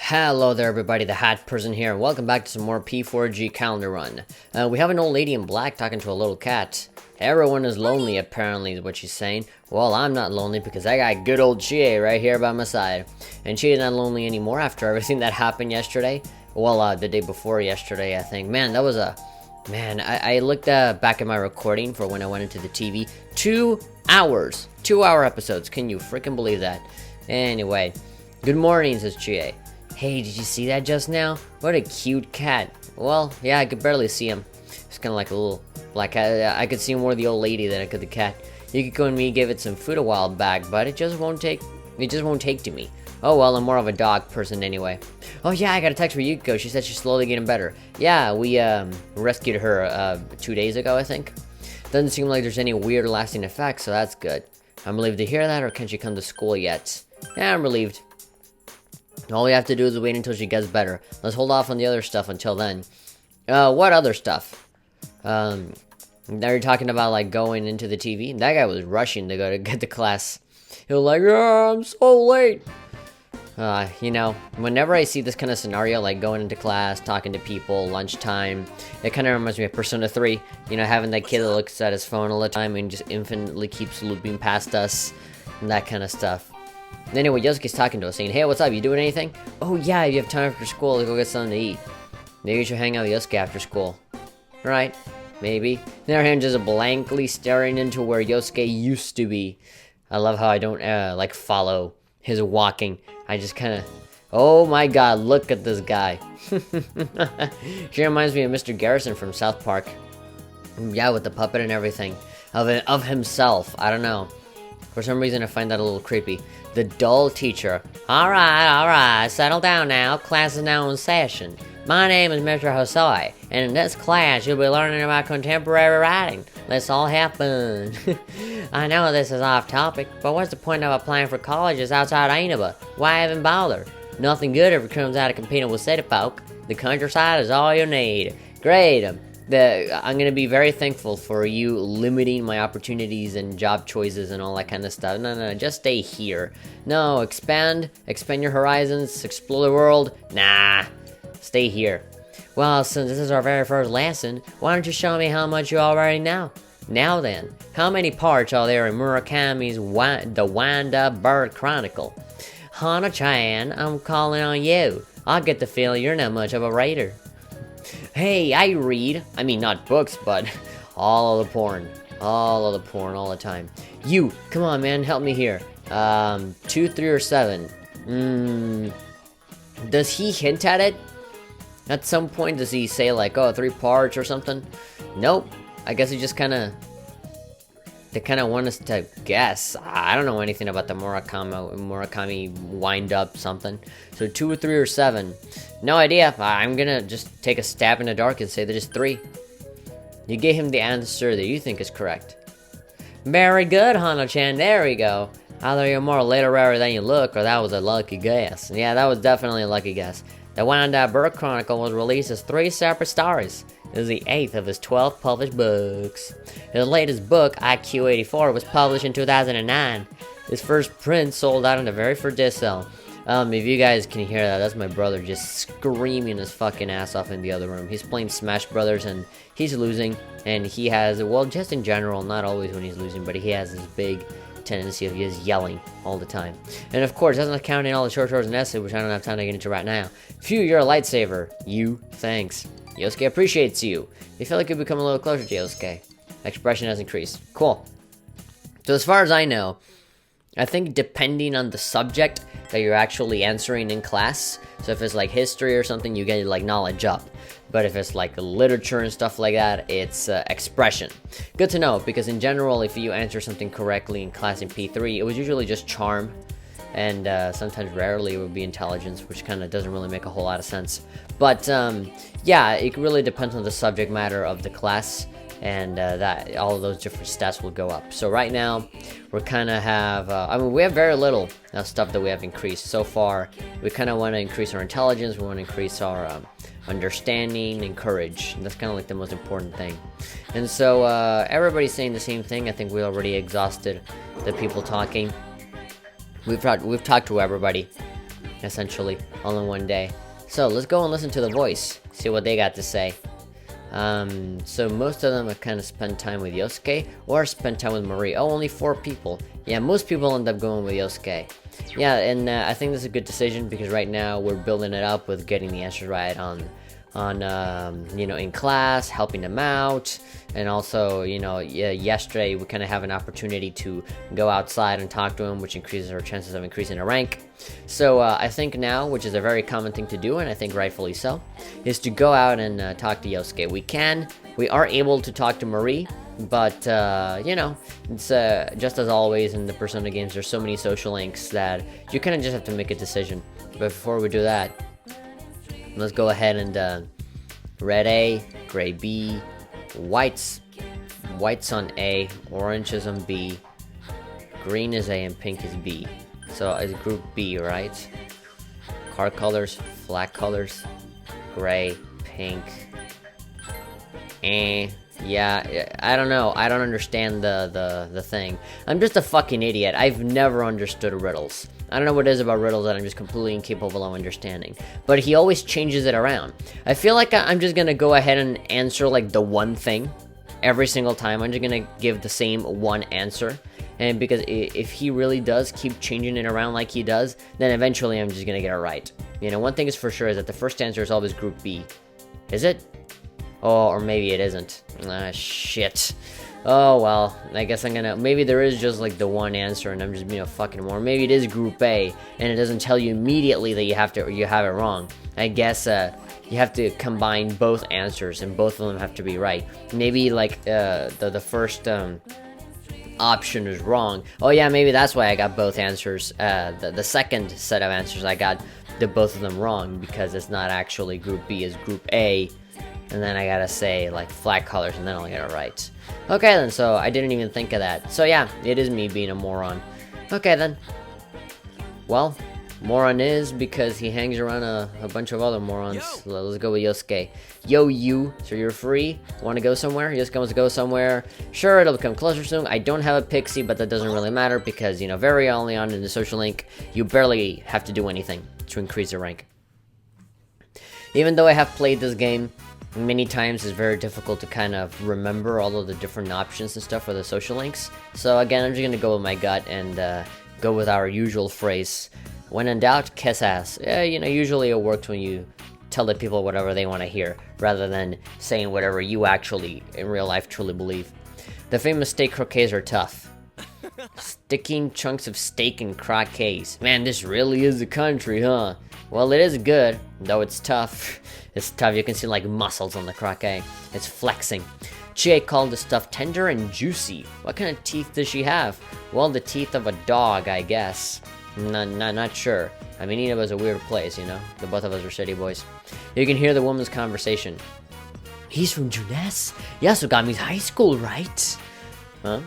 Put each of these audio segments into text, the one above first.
Hello there everybody, the Hat Person here, and welcome back to some more P4G Calendar Run. We have an old lady in black talking to a little cat. Everyone is lonely apparently is what she's saying. Well, I'm not lonely because I got good old Chie right here by my side. And Chie is not lonely anymore after everything that happened yesterday. Well, the day before yesterday I think. Man, that was a... Man, I looked back at my recording for when I went into the TV. 2 hours! 2-hour episodes, can you freaking believe that? Anyway, good morning, says Chie. Hey, did you see that just now? What a cute cat. Well, yeah, I could barely see him. It's kind of like a little black cat. I could see more the old lady than I could the cat. Yukiko and me gave it some food a while back, but it just won't take to me. Oh well, I'm more of a dog person anyway. Oh yeah, I got a text from Yukiko. She said she's slowly getting better. Yeah, we rescued her 2 days ago, I think. Doesn't seem like there's any weird lasting effects, so that's good. I'm relieved to hear that, or can she come to school yet? Yeah, I'm relieved. All we have to do is wait until she gets better. Let's hold off on the other stuff until then. What other stuff? Now you're talking about, like, going into the TV? That guy was rushing to go to get to class. He was like, yeah, I'm so late. You know, whenever I see this kind of scenario, like going into class, talking to people, lunchtime, it kind of reminds me of Persona 3. You know, having that kid that looks at his phone all the time and just infinitely keeps looping past us, and that kind of stuff. Anyway, Yosuke's talking to us, saying, hey, what's up, you doing anything? Oh yeah, if you have time after school, to go get something to eat. Maybe you should hang out with Yosuke after school. Right, maybe. They're just blankly staring into where Yosuke used to be. I love how I don't, like, follow his walking. I just kind of... Oh my god, look at this guy. She reminds me of Mr. Garrison from South Park. Yeah, with the puppet and everything. Of himself, I don't know. For some reason, I find that a little creepy. The dull teacher. Alright, settle down now. Class is now in session. My name is Mr. Hosoe, and in this class, you'll be learning about contemporary writing. Let's all have fun. I know this is off topic, but what's the point of applying for colleges outside Ainaba? Why even bother? Nothing good ever comes out of competing with city folk. The countryside is all you need. Great. I'm going to be very thankful for you limiting my opportunities and job choices and all that kind of stuff. No, just stay here. No, expand your horizons, explore the world. Nah, stay here. Well, since this is our very first lesson, why don't you show me how much you already know? Now then, how many parts are there in Murakami's The Wind-Up Bird Chronicle? Hana-chan, I'm calling on you. I get the feeling you're not much of a writer. Hey, I read. I mean, not books, but all of the porn. All of the porn, all the time. You, come on, man, help me here. 2, 3, or 7. Does he hint at it? At some point, does he say, like, oh, 3 parts or something? Nope. I guess he just they kind of want us to guess. I don't know anything about the Murakami wind-up something. So 2, 3, or 7. No idea. I'm gonna just take a stab in the dark and say that it's 3. You gave him the answer that you think is correct. Very good, Hano-chan. There we go. Either you're more literary than you look, or that was a lucky guess. Yeah, that was definitely a lucky guess. The Wind-Up Bird Chronicle was released as 3 separate stories. It is the 8th of his 12 published books. His latest book, IQ84, was published in 2009. His first print sold out on the very first day sale. If you guys can hear that, that's my brother just screaming his fucking ass off in the other room. He's playing Smash Brothers and he's losing, and he has, well, just in general, not always when he's losing, but he has this big tendency of just yelling all the time. And of course, that's not counting all the short stories and essays, which I don't have time to get into right now. Phew, you're a lightsaber. You, thanks. Yosuke appreciates you. You feel like you've become a little closer to Yosuke. Expression has increased. Cool. So as far as I know, I think depending on the subject that you're actually answering in class, so if it's like history or something, you get like knowledge up. But if it's like literature and stuff like that, it's expression. Good to know, because in general, if you answer something correctly in class in P3, it was usually just charm. And sometimes rarely it would be intelligence, which kind of doesn't really make a whole lot of sense. But yeah, it really depends on the subject matter of the class, and that all of those different stats will go up. So right now, we kind of have, I mean, we have very little stuff that we have increased so far. We kind of want to increase our intelligence, we want to increase our understanding and courage. And that's kind of like the most important thing. And so everybody's saying the same thing. I think we already exhausted the people talking. We've talked to everybody. essentially, all in one day. So let's go and listen to the voice, see what they got to say. So most of them have kind of spent time with Yosuke or spent time with Marie. Oh, only 4 people. Yeah, most people end up going with Yosuke. Yeah, and I think this is a good decision because right now we're building it up with getting the answers right on you know, in class, helping them out, and also, you know, yesterday we kind of have an opportunity to go outside and talk to him, which increases our chances of increasing a rank. So I think now, which is a very common thing to do, and I think rightfully so, is to go out and talk to Yosuke. We are able to talk to Marie, but you know, it's just as always in the Persona games, there's so many social links that you kind of just have to make a decision. But before we do that, let's go ahead and red A, gray B, white's on A, orange is on B, green is A, and pink is B. So it's group B, right? Car colors, flag colors, gray, pink. Yeah, I don't know. I don't understand the thing. I'm just a fucking idiot. I've never understood riddles. I don't know what it is about riddles that I'm just completely incapable of understanding. But he always changes it around. I feel like I'm just gonna go ahead and answer like the one thing every single time. I'm just gonna give the same one answer. And because if he really does keep changing it around like he does, then eventually I'm just gonna get it right. You know, one thing is for sure is that the first answer is always group B. Is it? Oh, or maybe it isn't. Ah, shit. Oh, well, I guess I'm gonna... Maybe there is just, like, the one answer, and I'm just being a fucking moron. Maybe it is Group A, and it doesn't tell you immediately that you have it wrong. I guess, you have to combine both answers, and both of them have to be right. Maybe, like, the first, option is wrong. Oh, yeah, maybe that's why I got both answers. The second set of answers, I got both of them wrong, because it's not actually Group B, it's Group A. And then I gotta say, like, flag colors, and then I'll get it right. Okay, then, so I didn't even think of that. So, yeah, it is me being a moron. Okay, then. Well, moron is because he hangs around a bunch of other morons. So let's go with Yosuke. Yo, you. So you're free? Want to go somewhere? Yosuke wants to go somewhere. Sure, it'll become closer soon. I don't have a pixie, but that doesn't really matter because, you know, very early on in the social link, you barely have to do anything to increase your rank. Even though I have played this game many times, it's very difficult to kind of remember all of the different options and stuff for the social links. So again, I'm just gonna go with my gut and go with our usual phrase: when in doubt, kiss ass. Yeah, you know, usually it works when you tell the people whatever they want to hear, rather than saying whatever you actually, in real life, truly believe. The famous steak croquets are tough. Sticking chunks of steak in croquets. Man, this really is the country, huh? Well, it is good, though it's tough. It's tough. You can see like muscles on the croquet. It's flexing. Chie called the stuff tender and juicy. What kind of teeth does she have? Well, the teeth of a dog, I guess. Not sure. I mean, Ina was a weird place, you know? The both of us are city boys. You can hear the woman's conversation. He's from Junes? Yasugami's high school, right? Huh?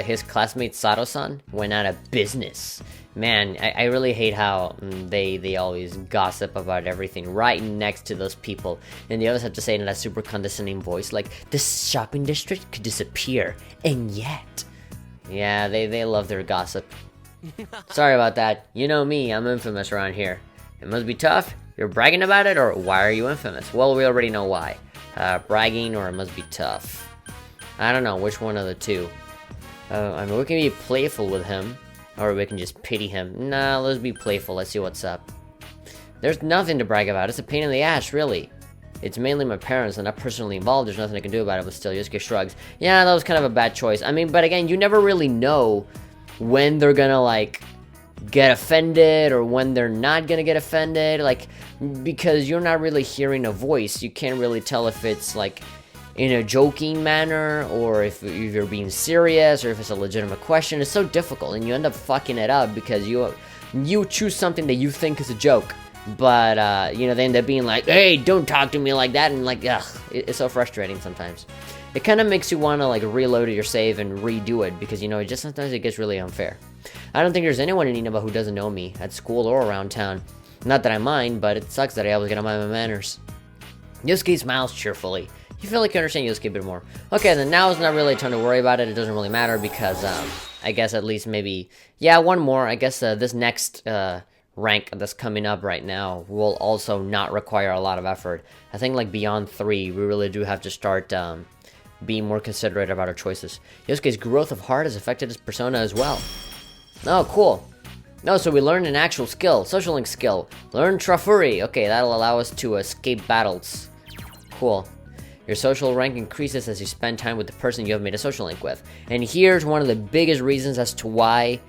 His classmate Sato-san went out of business. Man, I really hate how they always gossip about everything right next to those people. And the others have to say it in that super condescending voice, like, this shopping district could disappear, and yet... Yeah, they love their gossip. Sorry about that. You know me, I'm infamous around here. It must be tough. You're bragging about it, or why are you infamous? Well, we already know why. Bragging, or it must be tough. I don't know, which one of the two. I mean, we can be playful with him, or we can just pity him. Nah, let's be playful, let's see what's up. There's nothing to brag about, it's a pain in the ass, really. It's mainly my parents, they're not personally involved, there's nothing I can do about it, but still, Yosuke shrugs. Yeah, that was kind of a bad choice. I mean, but again, you never really know when they're gonna, like, get offended, or when they're not gonna get offended, like, because you're not really hearing a voice, you can't really tell if it's, like, in a joking manner, or if you're being serious, or if it's a legitimate question. It's so difficult, and you end up fucking it up because you choose something that you think is a joke, but you know, they end up being like, hey, don't talk to me like that, and like, ugh, it's so frustrating sometimes. It kind of makes you want to like reload your save and redo it, because you know, just sometimes it gets really unfair. I don't think there's anyone in Inaba who doesn't know me, at school or around town. Not that I mind, but it sucks that I always get on my manners. Yosuke smiles cheerfully. You feel like you understand Yosuke a bit more. Okay, then now is not really time to worry about it. It doesn't really matter because, I guess at least maybe... Yeah, one more. I guess this next rank that's coming up right now will also not require a lot of effort. I think like beyond 3, we really do have to start being more considerate about our choices. Yosuke's growth of heart has affected his persona as well. Oh, cool. No, so we learned an actual skill, social link skill. Learn Trafuri. Okay, that'll allow us to escape battles. Cool. Your social rank increases as you spend time with the person you have made a social link with. And here's one of the biggest reasons as to why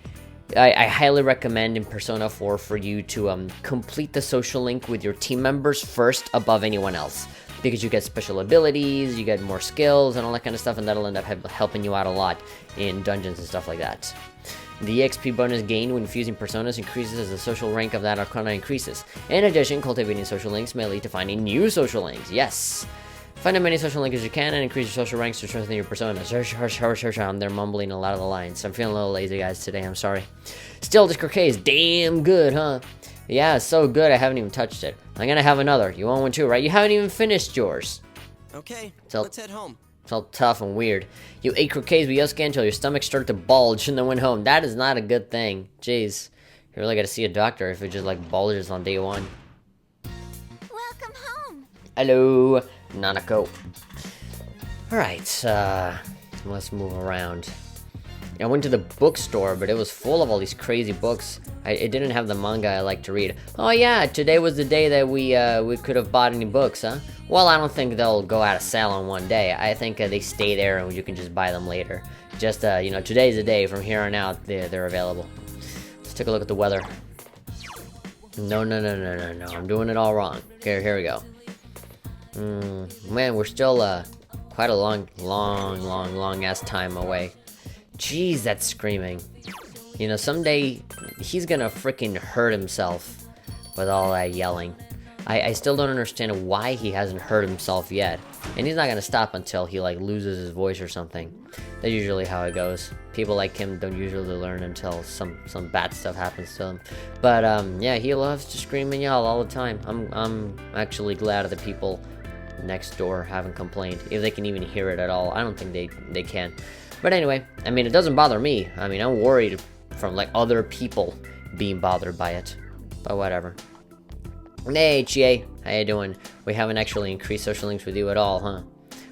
I highly recommend in Persona 4 for you to complete the social link with your team members first above anyone else. Because you get special abilities, you get more skills, and all that kind of stuff, and that'll end up helping you out a lot in dungeons and stuff like that. The EXP bonus gained when fusing personas increases as the social rank of that arcana increases. In addition, cultivating social links may lead to finding new social links. Yes! Find as many social links as you can and increase your social ranks to strengthen your personas. They're mumbling a lot of the lines. I'm feeling a little lazy, guys, today. I'm sorry. Still, this croquet is damn good, huh? Yeah, it's so good I haven't even touched it. I'm gonna have another. You want one too, right? You haven't even finished yours. Okay, let's head home. It's all tough and weird. You ate croquets with Yosuke until your stomach started to bulge and then went home. That is not a good thing. Jeez. You really gotta see a doctor if it just like bulges on day 1. Welcome home. Hello, Nanako. Alright, let's move around. I went to the bookstore, but it was full of all these crazy books. It didn't have the manga I like to read. Oh yeah, today was the day that we could have bought any books, huh? Well, I don't think they'll go out of sale on one day. I think they stay there and you can just buy them later. Just, you know, today's the day. From here on out, they're available. Let's take a look at the weather. No. I'm doing it all wrong. Here we go. Man, we're still, quite a long ass time away. Jeez, that's screaming. You know, someday he's gonna freaking hurt himself with all that yelling. I still don't understand why he hasn't hurt himself yet. And he's not gonna stop until he, like, loses his voice or something. That's usually how it goes. People like him don't usually learn until some bad stuff happens to them. But, yeah, he loves to scream and yell all the time. I'm actually glad that the people next door haven't complained. If they can even hear it at all. I don't think they can. But anyway, I mean, it doesn't bother me. I mean, I'm worried from, like, other people being bothered by it. But whatever. Hey, Chie. How you doing? We haven't actually increased social links with you at all, huh?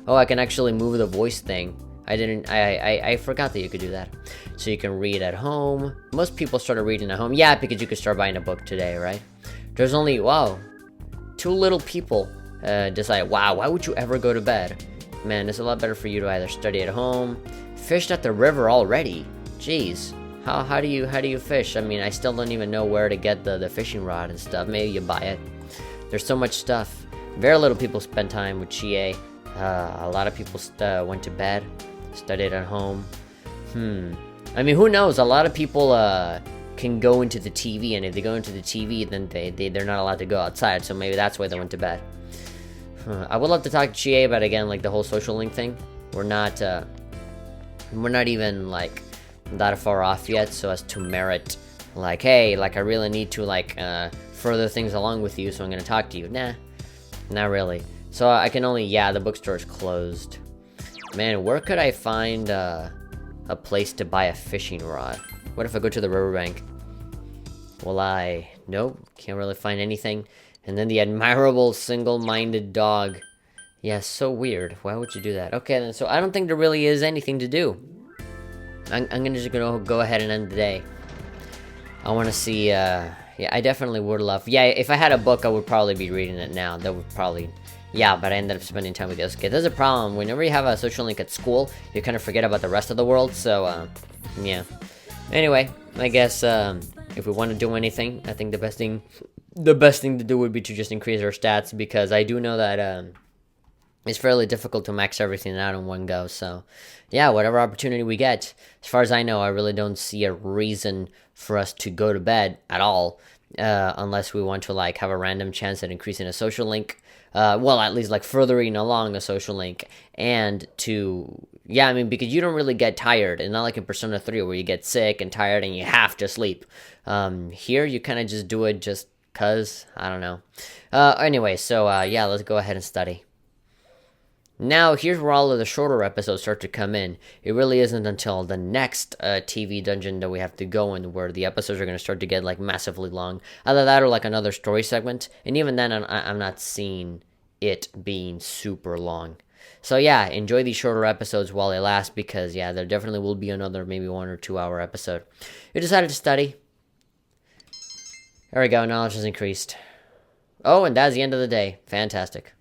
Oh, I can actually move the voice thing. I forgot that you could do that. So you can read at home. Most people started reading at home. Yeah, because you could start buying a book today, right? There's only, wow, 2 little people decide, wow, why would you ever go to bed? Man, it's a lot better for you to either study at home. Fished at the river already. Jeez. How do you fish? I mean, I still don't even know where to get the fishing rod and stuff. Maybe you buy it. There's so much stuff. Very little people spend time with Chie. A lot of people went to bed, studied at home. I mean, who knows? A lot of people can go into the TV, and if they go into the TV, then they're not allowed to go outside. So maybe that's why they went to bed. I would love to talk to Chie about, again, like the whole social link thing. We're not even like that far off yet, so as to merit, like, hey, like, I really need to, like, further things along with you, so I'm gonna talk to you. Nah, not really. So I can only, yeah, the bookstore is closed. Man, where could I find a place to buy a fishing rod? What if I go to the riverbank? Will I? Nope, can't really find anything. And then the admirable single-minded dog. Yeah, so weird. Why would you do that? Okay, then, so I don't think there really is anything to do. I'm just gonna go ahead and end the day. I want to see, yeah, I definitely would love, yeah, if I had a book, I would probably be reading it now. That would probably, yeah, but I ended up spending time with Yosuke. There's a problem. Whenever you have a social link at school, you kind of forget about the rest of the world, so, yeah. Anyway, I guess, if we want to do anything, I think the best thing to do would be to just increase our stats, because I do know that, it's fairly difficult to max everything out in one go, so yeah, whatever opportunity we get. As far as I know, I really don't see a reason for us to go to bed at all, unless we want to, like, have a random chance at increasing a social link, well, at least, like, furthering along a social link, and to, yeah, I mean, because you don't really get tired, and not like in Persona 3 where you get sick and tired and you have to sleep. Here, you kind of just do it just cause, I don't know. Anyway, so, yeah, let's go ahead and study. Now, here's where all of the shorter episodes start to come in. It really isn't until the next TV dungeon that we have to go in where the episodes are going to start to get, like, massively long. Either that or, like, another story segment. And even then, I'm not seeing it being super long. So, yeah, enjoy these shorter episodes while they last because, yeah, there definitely will be another maybe 1 or 2 hour episode. You decided to study. There we go, knowledge has increased. Oh, and that's the end of the day. Fantastic.